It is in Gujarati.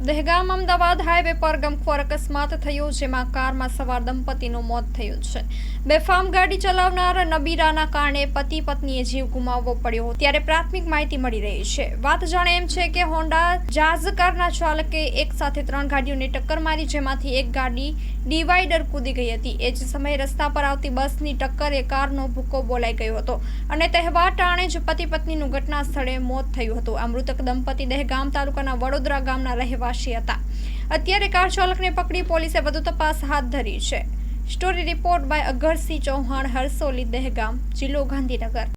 દહેગામ અમદાવાદ હાઈવે પર ગમખ્વાર અકસ્માત થયો, જેમાં કારમાં સવાર દંપતીનું મોત થયું છે। બેફામ ગાડી ચલાવનાર નબીરાના કારણે પતિ પત્નીએ જીવ ગુમાવવો પડ્યો, ત્યારે પ્રાથમિક માહિતી મળી રહી છે। વાત જાણે એમ છે કે હોન્ડા જાઝ કારના ચાલકે એક સાથે 3 ગાડીઓને ટક્કર મારી, જેમાંથી એક ગાડી ડિવાઈડર કૂદી ગઈ હતી। એ જ સમયે રસ્તા પર આવતી બસની ટક્કરે કારનો ભૂકો બોલાઈ ગયો હતો અને તહેવાર ટાણે જ પતિ પત્નીનું ઘટના સ્થળે મોત થયું હતું। આ મૃતક દંપતી દહેગામ તાલુકાના વડોદરા ગામના રહેવાસી હતા। અત્યારે કાર ચાલકને પકડી પોલીસે વધુ તપાસ હાથ ધરી છે। Story report by Agarsinh Chauhan, Harsoli, Dehgam, જિલ્લો ગાંધીનગર।